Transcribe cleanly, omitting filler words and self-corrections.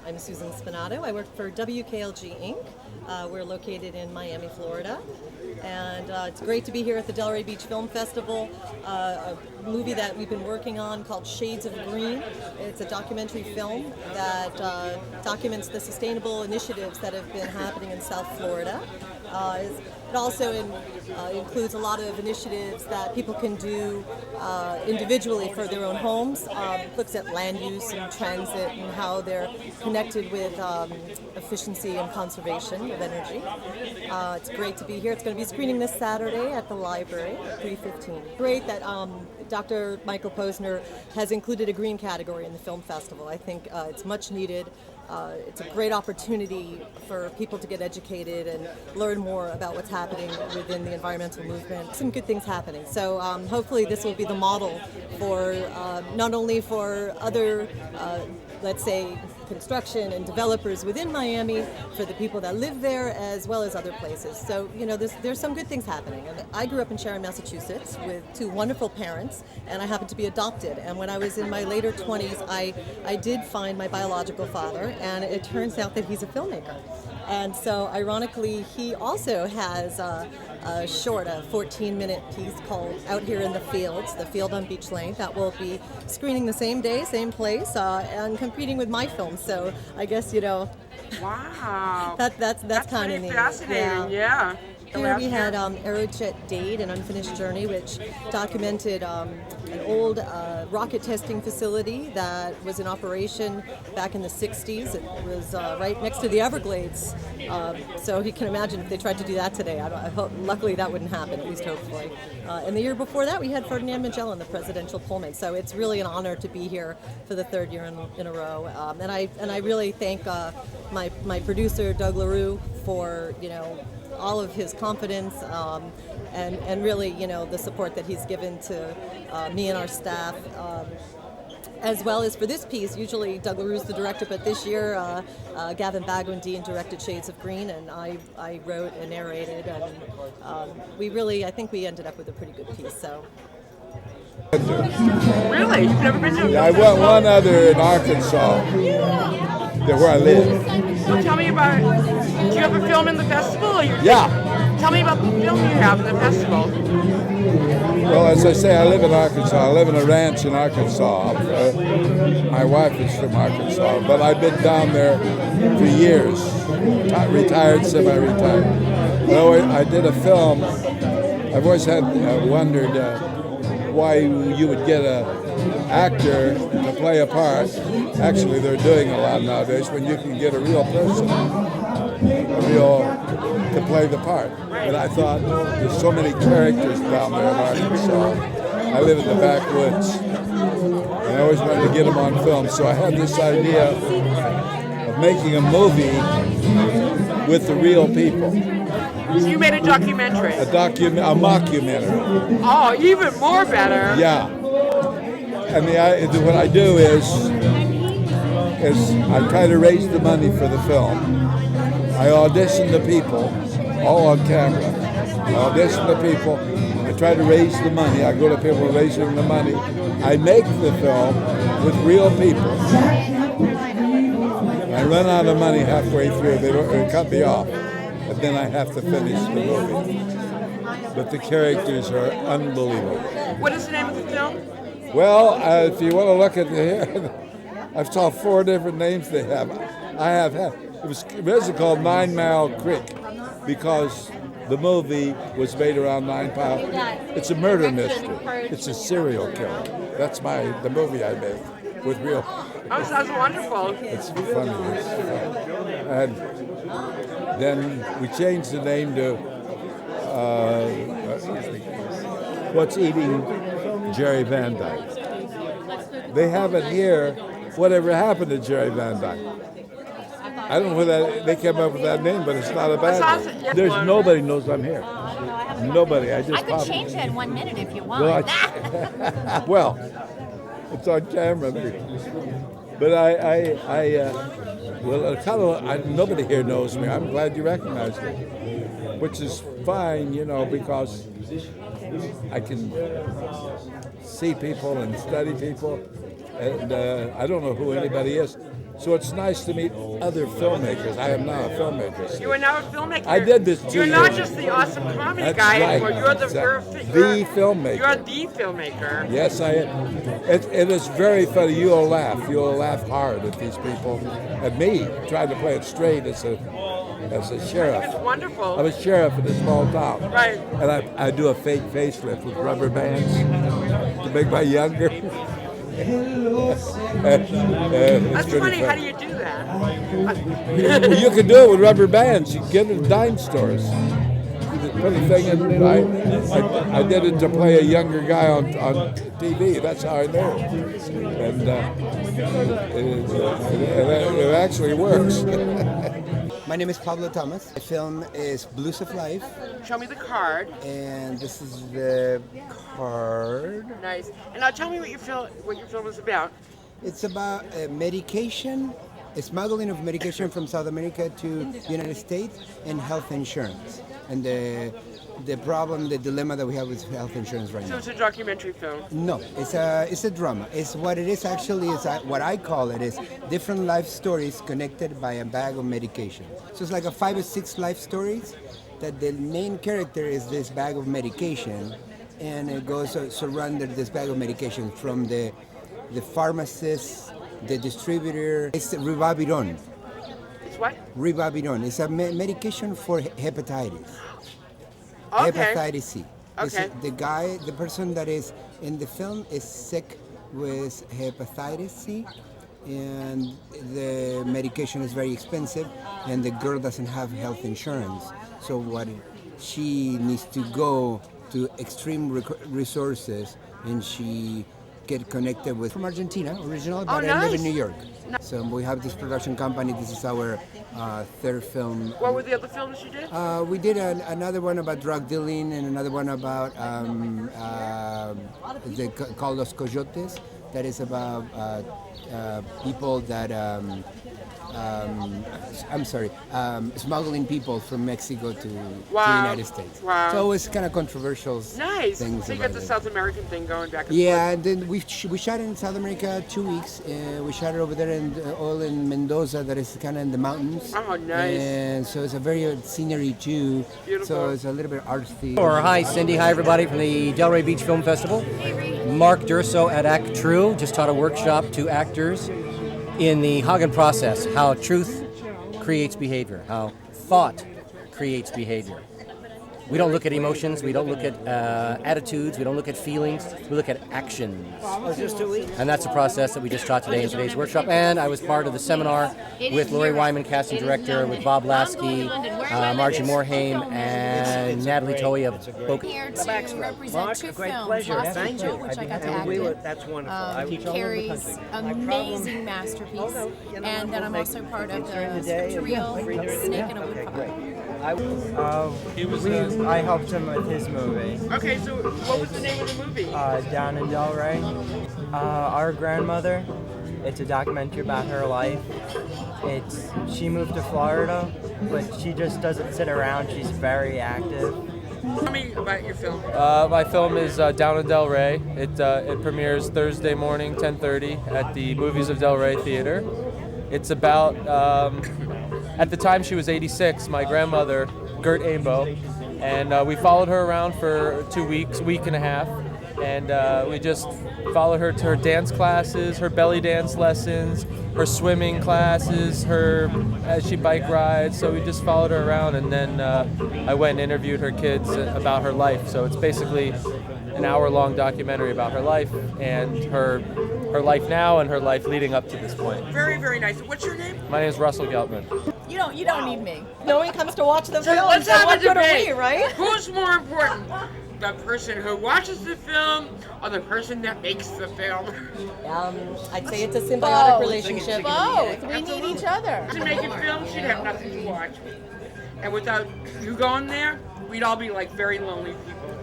I'm Susan Spinato. I work for WKLG Inc. We're located in Miami, Florida. And it's great to be here at the Delray Beach Film Festival. A movie that we've been working on called Shades of Green. It's a documentary film that documents the sustainable initiatives that have been happening in South Florida. It also includes a lot of initiatives that people can do individually for their own homes. Looks at land use and transit and how they're connected with efficiency and conservation of energy. It's great to be here. It's going to be screening this Saturday at the library at 3:15. Great that Dr. Michael Posner has included a green category in the film festival. I think it's much needed. It's a great opportunity for people to get educated and learn more about what's happening within the environmental movement. Some good things happening. So hopefully this will be the model for not only for other, let's say, construction and developers within Miami, for the people that live there, as well as other places. So, you know, there's some good things happening. And I grew up in Sharon, Massachusetts with two wonderful parents, and I happened to be adopted. And when I was in my later 20s, I did find my biological father, and it turns out that he's a filmmaker. And so, ironically, he also has a short, a 14-minute piece called Out Here in the Fields, the Field on Beach Lane, that will be screening the same day, same place, and competing with my film. So I guess, you know, wow, that's kind of neat. Fascinating, yeah. Here we had Aerojet Dade, an unfinished journey, which documented an old rocket testing facility that was in operation back in the 60s. It was right next to the Everglades. So you can imagine if they tried to do that today. Luckily that wouldn't happen, at least hopefully. And the year before that we had Ferdinand Magellan, the presidential Pullman. So it's really an honor to be here for the third year in a row. And I really thank my producer, Doug LaRue, for, you know, all of his confidence and really, you know, the support that he's given to me and our staff, as well as for this piece. Usually Doug LaRue's the director, but this year Gavin Bagwandine directed Shades of Green, and I wrote and narrated, and I think we ended up with a pretty good piece. So. Really? You've never been to a film I went one other in Arkansas, where I live. So tell me about, do you have a film in the festival? Or Yeah. Tell me about the film you have in the festival. Well, as I say, I live in Arkansas. I live in a ranch in Arkansas. My wife is from Arkansas, but I've been down there for years, retired, semi-retired. Well, I did a film. I've always had wondered why you would get an actor to play a part. Actually, they're doing a lot nowadays when you can get a real person, to play the part. But I thought, there's so many characters down there in Arkansas. I live in the backwoods, and I always wanted to get them on film. So I had this idea of making a movie with the real people. So you made a documentary. A mockumentary. Oh, even more better. Yeah. And what I do is I try to raise the money for the film. I audition the people, all on camera. I audition the people. I try to raise the money. I go to people, raise them the money. I make the film with real people. I run out of money halfway through. They cut me off. And then I have to finish the movie. But the characters are unbelievable. What is the name of the film? Well, if you want to look at I've saw 4 different names they have. I have had. It was originally called 9 Mile Creek because the movie was made around 9 Mile. It's a murder mystery. It's a serial killer. That's the movie I made with real. Oh, sounds wonderful. It's funny. And then we changed the name to What's Eating Jerry Van Dyke. They have it here, Whatever Happened to Jerry Van Dyke. I don't know whether they came up with that name, but it's not a bad name. There's nobody knows I'm here. Nobody. I could change that in 1 minute if you want. Well, it's on camera. But nobody here knows me. I'm glad you recognize me, which is fine, you know, because I can see people and study people, and I don't know who anybody is. So it's nice to meet other filmmakers. I am now a filmmaker. see. You are now a filmmaker. I did this 2 You're years. not just the awesome comedy That's guy right. anymore. You're the filmmaker. You're the filmmaker. Yes, I am. It is very funny. You'll laugh. You'll laugh hard at these people. At me, trying to play it straight as a sheriff. It's wonderful. I'm a sheriff in a small town. Right. And I do a fake facelift with rubber bands to make my younger. That's funny. How do you do that? You can do it with rubber bands. You can get it at dime stores. You put a thing in. I did it to play a younger guy on TV. That's how I knew. And it actually works. My name is Pablo Thomas. The film is Blues of Life, Show me the card. and this is the card. Nice. And now tell me what your film is about. It's about medication, smuggling of medication from South America to the United States, and health insurance, and the dilemma that we have with health insurance right So now. it's a documentary film. No, it's a drama. It's what it is actually is what I call it is different life stories connected by a bag of medication. So it's like a 5 or 6 life stories that the main character is this bag of medication, and it goes surrounded this bag of medication from the pharmacist, the distributor. It's ribavirin. It's what? Ribavirin. It's a medication for hepatitis. Okay. Hepatitis C. Okay. The person that is in the film is sick with hepatitis C, and the medication is very expensive, and the girl doesn't have health insurance. So what she needs to go to extreme resources, and she get connected with from Argentina original, but I live in New York. So we have this production company. This is our third film. What were the other films you did? We did another one about drug dealing, and another one about called Los Coyotes. That is about people that smuggling people from Mexico to the United States. Wow. So it's kind of controversial. Nice. Things So you got the about it. South American thing going back and Yeah, and then we shot in South America 2 weeks. We shot it over there all in Mendoza, that is kind of in the mountains. Oh, nice. And so it's a very scenery too. Beautiful. So it's a little bit artsy. Or hi, Cindy. Hi, everybody from the Delray Beach Film Festival. Mark Durso at Act True just taught a workshop to actors in the Hagen process, how truth creates behavior, how thought creates behavior. We don't look at emotions, we don't look at attitudes, we don't look at feelings, we look at actions. And that's a process that we just taught today in today's workshop. And I was part of the seminar with Lori Wyman, casting director, with Bob Lasky, Margie Morhaime, and Natalie Toey of Boca. Here to represent two films, Lost in Film, which I got to act in. That's wonderful. Carrie's amazing masterpiece, and then I'm also part of the scriptorial Snake in a Woodpile. I helped him with his movie, Okay, so what was the name of the movie? Down in Delray. Our grandmother. It's a documentary about her life. She moved to Florida, but she just doesn't sit around. She's very active. Tell me about your film. My film is Down in Delray. It premieres Thursday morning, 10:30, at the Movies of Delray Theater. It's about, at the time she was 86, my grandmother, Gert Aimbo, and we followed her around for 2 weeks, week and a half, and we just followed her to her dance classes, her belly dance lessons, her swimming classes, as she bike rides. So we just followed her around, and then I went and interviewed her kids about her life. So it's basically an hour-long documentary about her life and her life now and her life leading up to this point. Very, very nice. What's your name? My name is Russell Geltman. You don't need me. No one comes to watch the So film. let's so have what a good are debate. we, right? Who's more important? The person who watches the film or the person that makes the film? I'd say it's a symbiotic relationship. Both. We need each other. To make a film, she'd have nothing to watch. And without you going there, we'd all be like very lonely people.